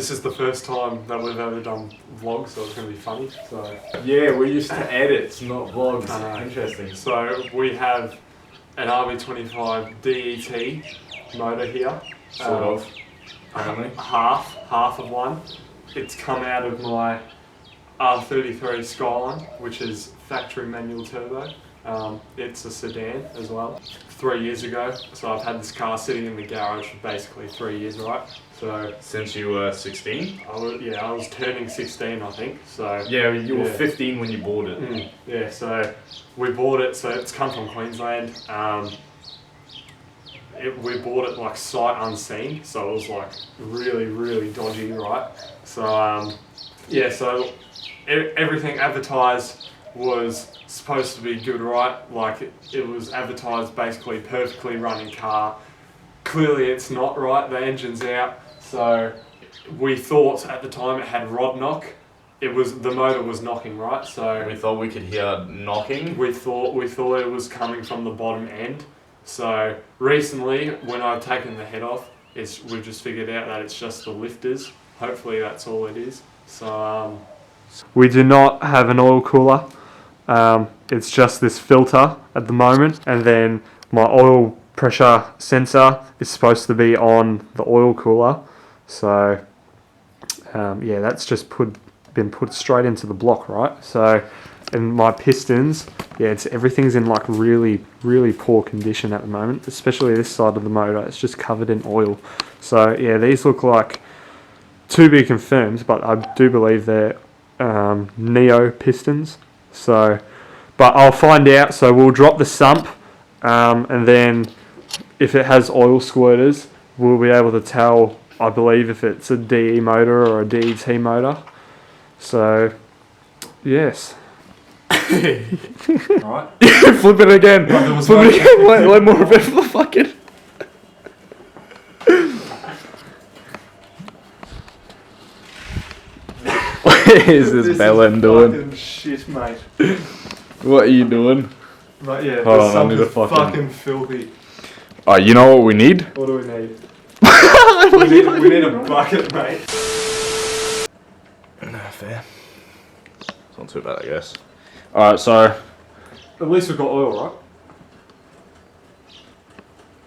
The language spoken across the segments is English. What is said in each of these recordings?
this is the first time that we've ever done vlogs, so it's going to be funny. So yeah, we used to edit, not vlogs. Interesting. So we have an RB25DET motor here. Sort of. Half of one. It's come out of my R33 Skyline, which is factory manual turbo. It's a sedan as well. 3 years ago, so I've had this car sitting in the garage for basically 3 years, right? So since you were 16? I was turning 16, I think. So yeah, you were 15 when you bought it. Yeah, so we bought it. So it's come from Queensland. We bought it like sight unseen, so it was like really dodgy, right? So yeah, so everything advertised was supposed to be good, right? Like it was advertised basically perfectly running car. Clearly it's not, right? The engine's out. So we thought at the time it had rod knock. The motor was knocking, right? So we thought we could hear knocking. We thought it was coming from the bottom end. So recently, when I've taken the head off, we've just figured out that it's just the lifters. Hopefully that's all it is. So we do not have an oil cooler. It's just this filter at the moment, and then my oil pressure sensor is supposed to be on the oil cooler. So yeah, that's just been put straight into the block, right? So, and my pistons, yeah, everything's in like really poor condition at the moment, especially this side of the motor. It's just covered in oil. So yeah, these look like to be confirmed, but I do believe they're Neo pistons. So, but I'll find out. So we'll drop the sump, and then if it has oil squirters, we'll be able to tell, I believe, if it's a DE motor or a DET motor. So yes. Alright. Flip it again. Flip it again. Let more of it fucking. What is this bellend doing? Fucking shit, mate. What are you doing? But yeah, hold on, I need a fucking filthy. Oh, you know what we need? What do we need? we need a bucket, mate. No, fair. It's not too bad, I guess. Alright, so at least we've got oil,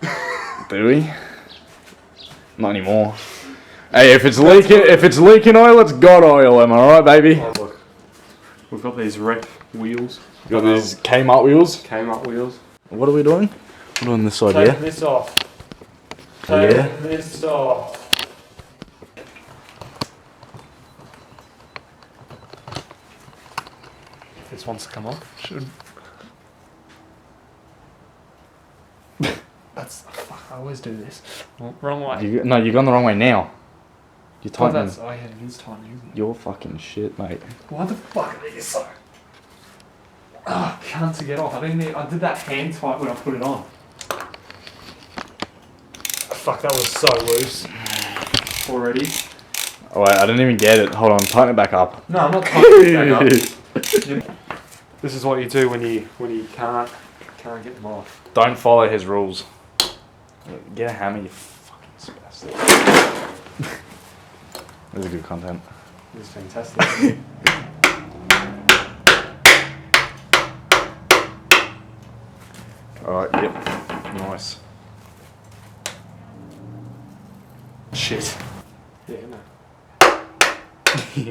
right? Do we? Not anymore. Hey, if it's leaking oil, it's got oil, am I right, baby? Oh, look. We've got these rep wheels. You got these Kmart wheels? Kmart wheels. What are we doing? We're doing this side, Taking this off. Taking this off. This wants to come off. Should. That's fuck. I always do this. Oh, wrong way. No, you're going the wrong way now. You're tightening. Oh yeah, it is tightening, isn't it? You're fucking shit, mate. Why the fuck are these so? Ah, can't to get off. I did that hand tight when I put it on. Fuck, that was so loose already. Oh wait, I didn't even get it. Hold on, tighten it back up. No, I'm not tightening it back up. This is what you do when you can't get them off. Don't follow his rules. Get a hammer, you fucking spastic. This is good content. This is fantastic. Alright, yep. Nice. Shit. Yeah, no.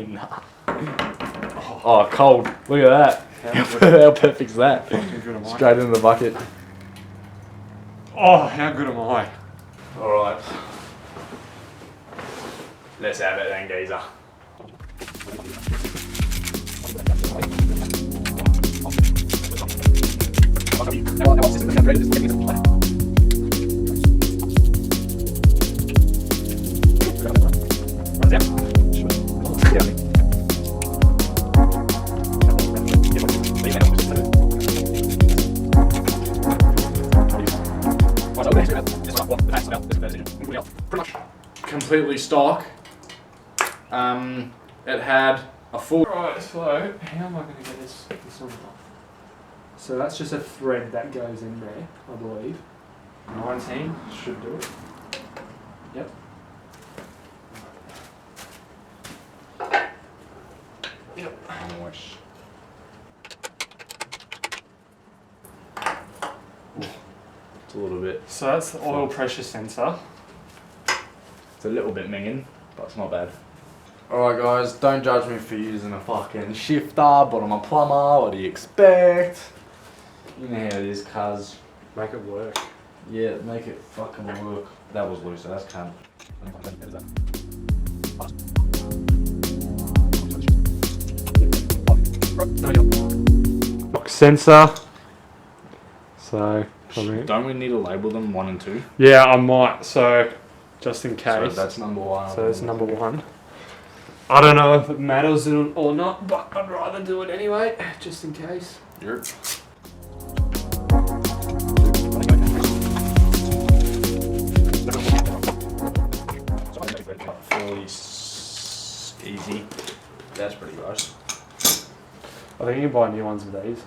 Nah. Oh, cold. Look at that. How perfect's that? Straight into the bucket. Oh, how good am I? Alright. Let's have it then, geezer. Completely stock. It had a full. Right, so how am I going to get this on off? So that's just a thread that goes in there, I believe. 19 should do it. Yep. a little bit. So that's the oil pressure sensor. It's a little bit minging, but it's not bad. Alright guys, don't judge me for using a fucking shifter, but I'm a plumber, what do you expect? You know how it is, cuz. Make it work. Yeah, make it fucking work. That was loose, so that's cunt. Sensor. So, don't we need to label them 1 and 2? yeah, I might. So, just in case. So that's number 1. So that's number 1. I don't know if it matters or not, but I'd rather do it anyway, just in case. Yep. Fairly easy. That's pretty gross. I think you can buy new ones of these,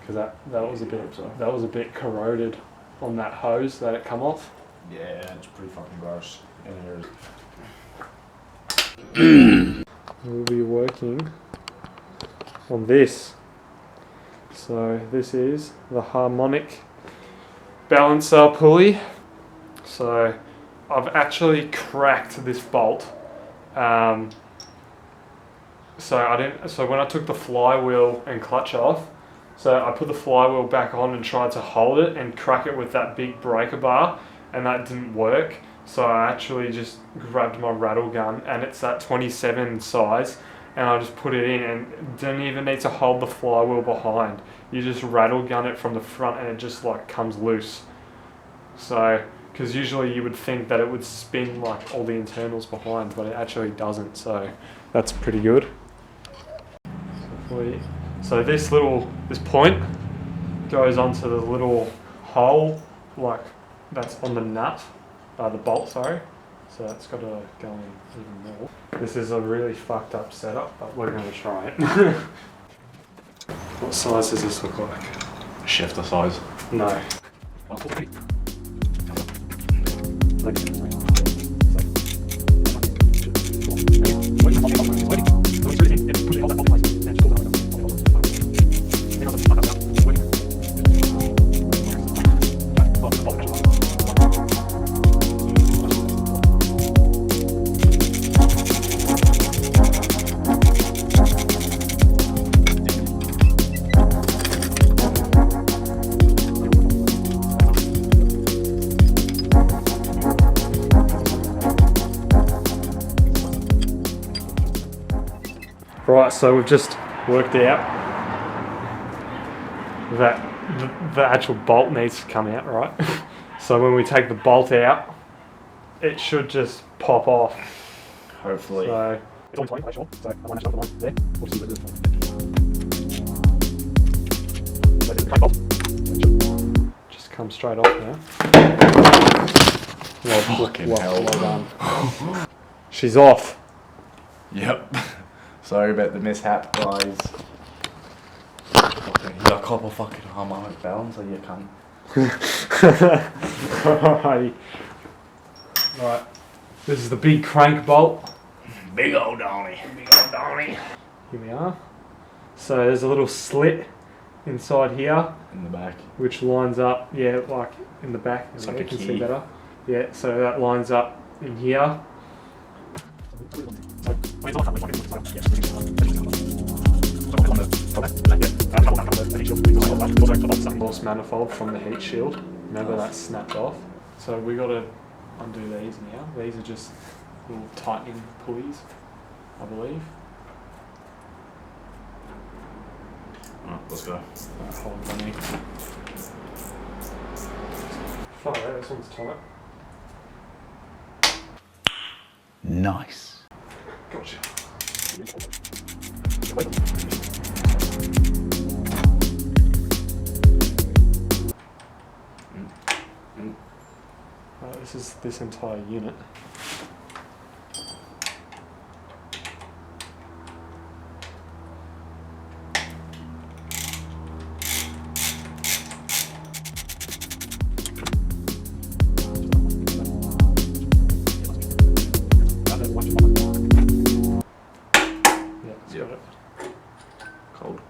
because that was a bit corroded on that hose that it come off. Yeah, it's pretty fucking gross. We'll be working on this. So this is the harmonic balancer pulley. So I've actually cracked this bolt. So when I took the flywheel and clutch off, so I put the flywheel back on and tried to hold it and crack it with that big breaker bar, and that didn't work. So I actually just grabbed my rattle gun, and it's that 27 size, and I just put it in, and didn't even need to hold the flywheel behind. You just rattle gun it from the front and it just like comes loose. So, because usually you would think that it would spin like all the internals behind, but it actually doesn't, so that's pretty good. So this point goes onto the little hole, like that's on the nut, the bolt, sorry. So that's got to go in even more. This is a really fucked up setup, but we're going to try it. What size does this look like? Shifter size. No. Right, so we've just worked out that the actual bolt needs to come out, right? So when we take the bolt out, it should just pop off. Hopefully. So it's on 20, make sure. So I want to have the one there. We'll see what it is. So the crank bolt just come straight off now. Well done. She's off. Yep. Sorry about the mishap, guys. You got a couple fucking harmonic balancer, you cunt. Right. This is the big crank bolt. Big old Donny. Here we are. So there's a little slit inside here. In the back. Which lines up, yeah, like in the back. It's like a you can key. see better. Yeah, so that lines up in here. Lost manifold from the heat shield. Remember that snapped off. So we got to undo these now. These are just little tightening pulleys, I believe. Alright, let's go. Hold on me. Fuck that, this one's tight. Nice. Gotcha. This is this entire unit. Cold.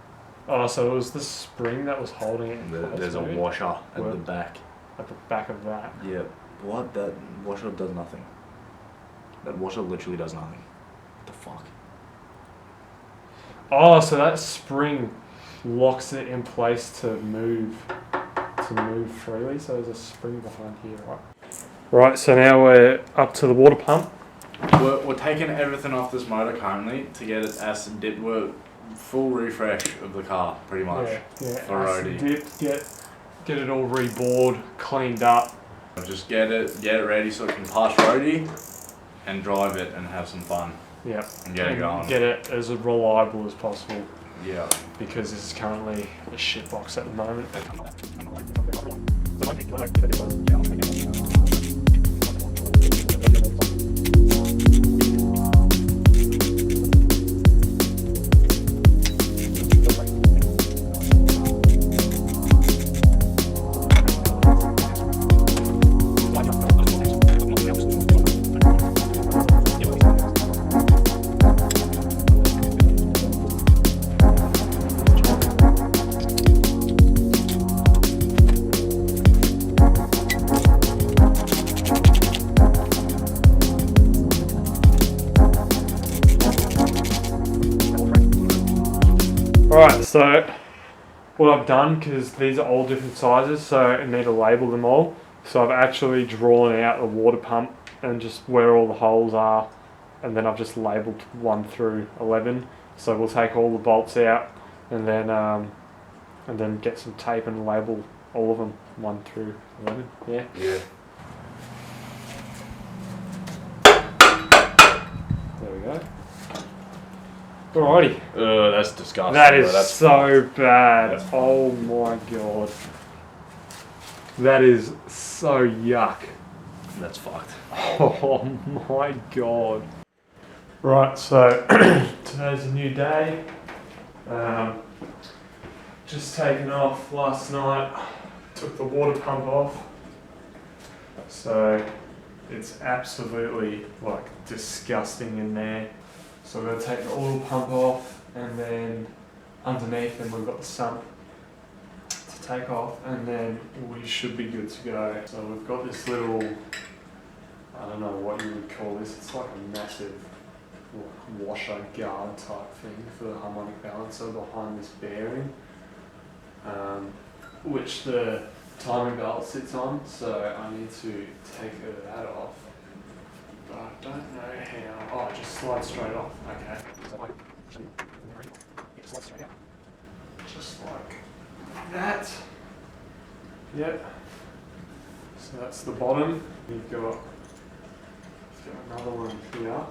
Oh, so it was the spring that was holding it. There's a washer at the back. at the back of that. Yeah. What? That washer does nothing. That washer literally does nothing. What the fuck? Oh, so that spring locks it in place to move freely. So there's a spring behind here, right? Right, so now we're up to the water pump. We're taking everything off this motor currently to get it acid dipped. We're full refresh of the car, pretty much. Yeah. For roadie. Dipped, get it all rebored, cleaned up. Just get it ready so it can pass roadie and drive it and have some fun. Yeah. And get it going. Get it as reliable as possible. Yeah. Because this is currently a shitbox at the moment. Alright, so what I've done, because these are all different sizes, so I need to label them all. So I've actually drawn out the water pump and just where all the holes are, and then I've just labelled 1 through 11. So we'll take all the bolts out and then get some tape and label all of them 1 through 11. Yeah. Yeah. There we go. Alrighty. That's disgusting. That is that's so bad. That's oh my god. That is so yuck. That's fucked. Oh my god. Right, so today's a new day. Just taken off last night. Took the water pump off. So it's absolutely like disgusting in there. So we're going to take the oil pump off, and then underneath them we've got the sump to take off, and then we should be good to go. So we've got this little, I don't know what you would call this, it's like a massive washer guard type thing for the harmonic balancer behind this bearing, which the timing belt sits on, so I need to take that off. But I don't know how. Oh, it just slides straight off. Okay. Slide straight out. Just like that. Yep. So that's the bottom. You've got another one here.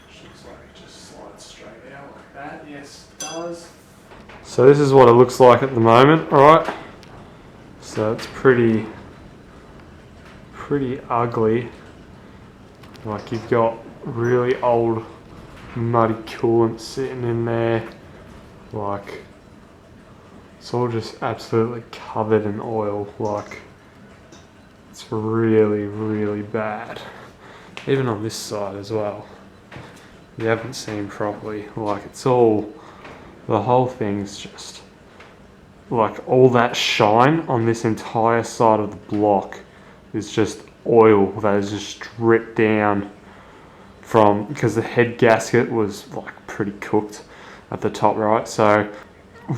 Which looks like it just slides straight out like that. Yes, it does. So this is what it looks like at the moment, alright? So it's pretty ugly. Like you've got really old muddy coolant sitting in there. Like it's all just absolutely covered in oil. Like it's really, really bad. Even on this side as well. You haven't seen properly. Like it's all, the whole thing's just like all that shine on this entire side of the block is just oil that is just dripped down from, because the head gasket was like pretty cooked at the top, right? So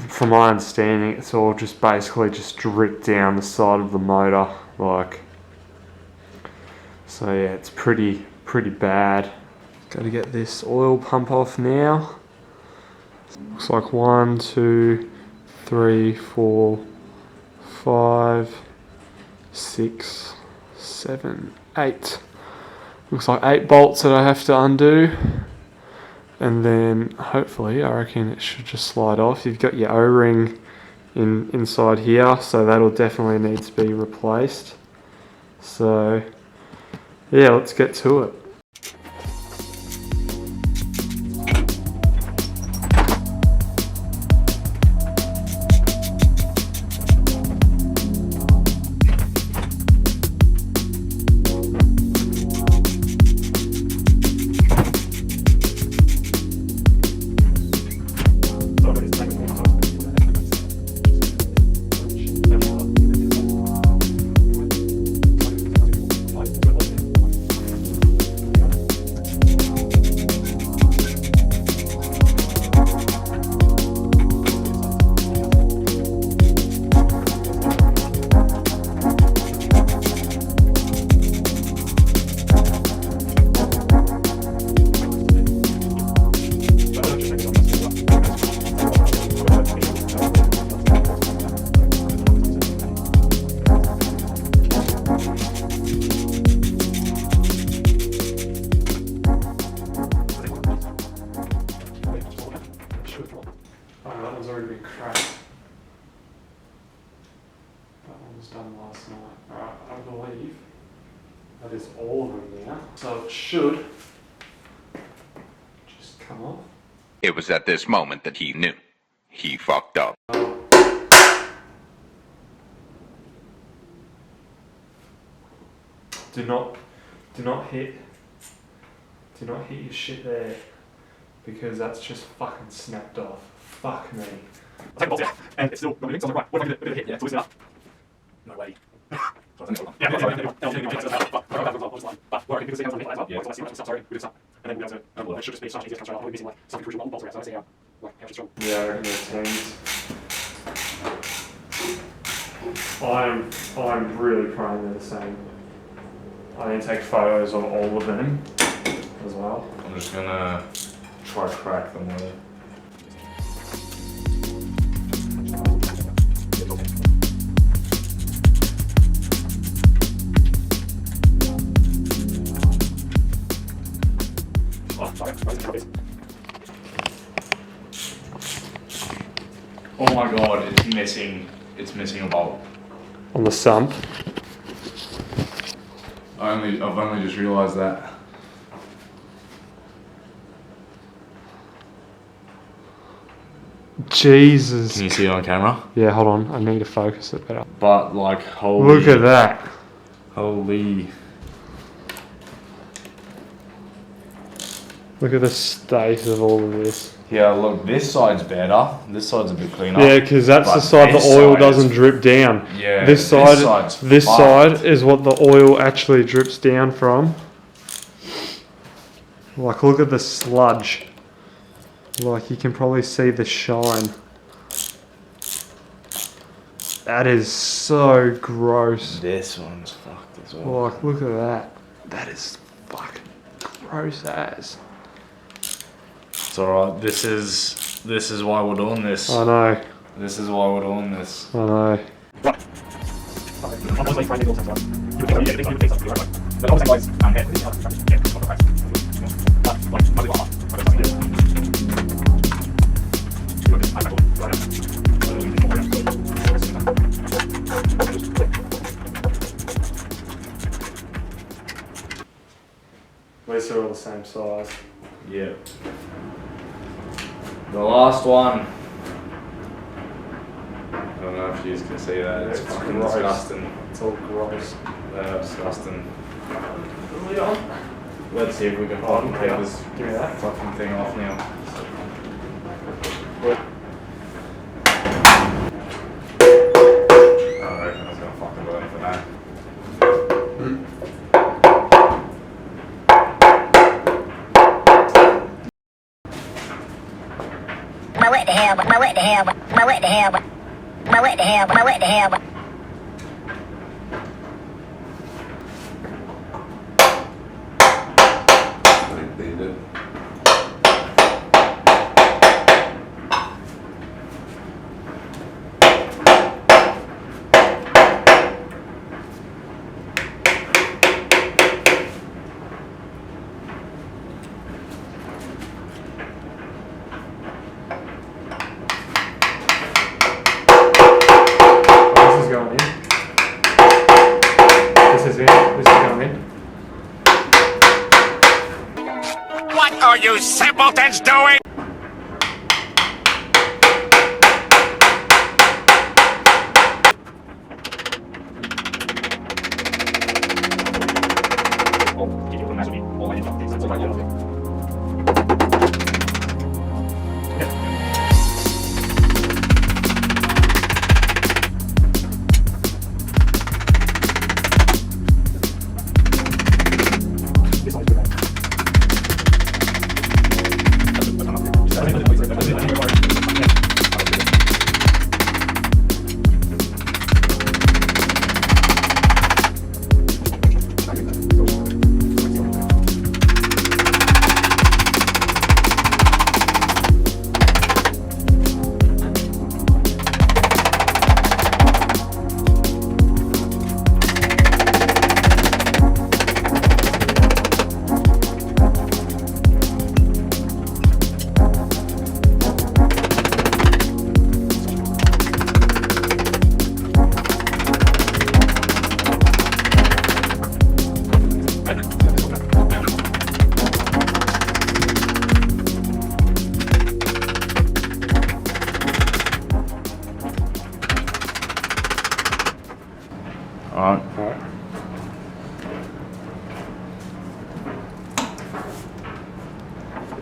from my understanding it's all just basically just dripped down the side of the motor, like, so yeah, it's pretty bad. Got to get this oil pump off now. Looks like 1, 2, 3, 4, 5, 6, 7, 8. Looks like 8 bolts that I have to undo, and then hopefully I reckon it should just slide off. You've got your O-ring inside here, so that'll definitely need to be replaced. So yeah, let's get to it. bottom now, so it should just come off. It was at this moment that he knew. He fucked up. Do not hit your shit there, because that's just fucking snapped off. Fuck me. I'll take the bolts out, and it's still not moving, so I was like, right, what if I do a bit of a hit? Yeah, to loosen it up. No way. Yeah, sorry, but working because they have something like that as well. Yeah, so let's see what stuff, sorry, we did some. And then we'll be able to, it should just be such easy to control. I'll be missing like some crucial bolts around, so let's see how it's strong. Yeah, I reckon they're teams. I'm really praying they're the same. I need to take photos of all of them as well. I'm just gonna try to crack them with it. Oh my god, it's missing a bolt. On the sump. I've only just realised that. Jesus. Can you see it on camera? Yeah, hold on. I need to focus it better. But like, holy. Look at that. Holy. Look at the state of all of this. Yeah, look, this side's better. This side's a bit cleaner. Yeah, because that's But the side the this oil side doesn't is- drip down. Yeah, This side's side is what the oil actually drips down from. Like, look at the sludge. Like, you can probably see the shine. That is so gross. This one's fucked as well. Like, look at that. That is fucking gross as. It's alright. This is why we're doing this. I know. This is why we're doing this. I know. At least they're all the same size. Yeah. The last one. I don't know if you can see that. It's fucking gross. disgusting. It's all gross. Disgusting. Really on? Let's see if we can fucking take this Give me that. fucking thing off now. I reckon I was gonna fucking burn for that. What the hell? What the hell? What the hell? What the hell? What the hell? I think they did. This is going in. This is in. This is going in. What are you simpletons doing?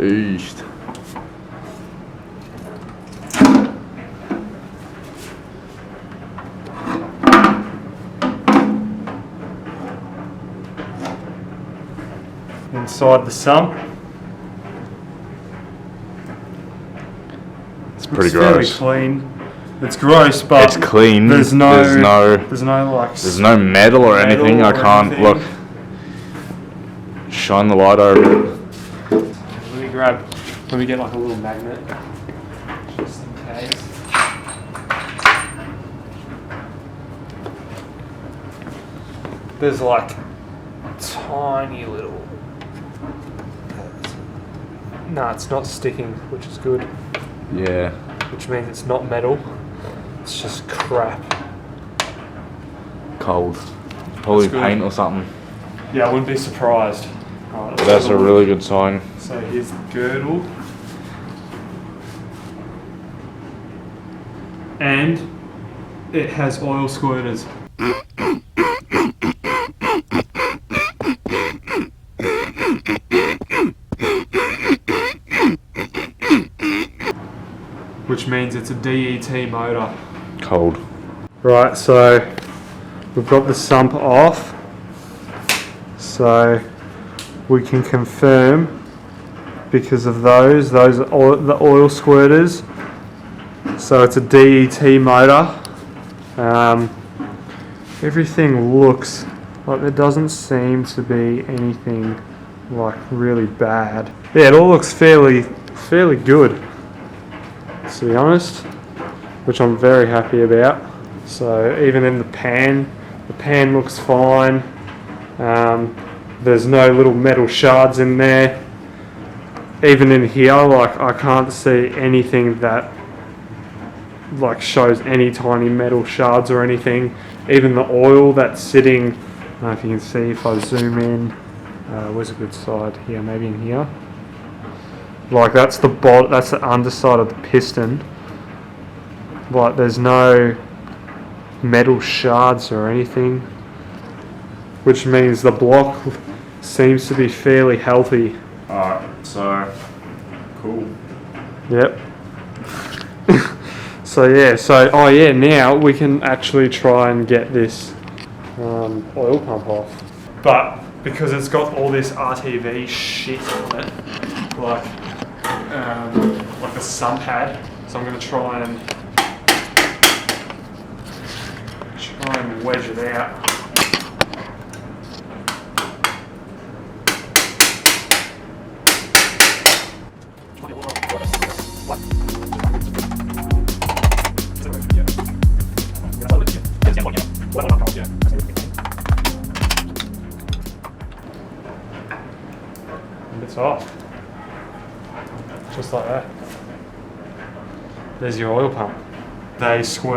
East. Inside the sump. It's pretty Fairly gross. clean. It's gross, but It's clean. There's no There's no metal or anything. I can't anything. look. Shine the light over it. Let me get like a little magnet, just in case. There's like tiny little. No, it's not sticking, which is good. Yeah. Which means it's not metal. It's just crap. Cold. Probably That's good. paint or something. Yeah, I wouldn't be surprised. Right, let's That's have a look. really good sign. So here's the girdle. And it has oil squirters. Which means it's a DET motor. Cold. Right, so we've got the sump off. So we can confirm because of those are the oil squirters. So it's a DET motor. Everything looks like there doesn't seem to be anything like really bad. Yeah, it all looks fairly good, to be honest, which I'm very happy about. So even in the pan looks fine. There's no little metal shards in there. Even in here, like I can't see anything that like shows any tiny metal shards or anything. Even the oil that's sitting, I don't know if you can see if I zoom in. Where's a good side? Here, maybe in here. Like that's the underside of the piston. Like there's no metal shards or anything, which means the block seems to be fairly healthy. Alright, so cool. Yep. Now we can actually try and get this oil pump off. But because it's got all this RTV shit on it, like a sump had, so I'm going to try and wedge it out. And it's off. Just like that. There's your oil pump. They squirt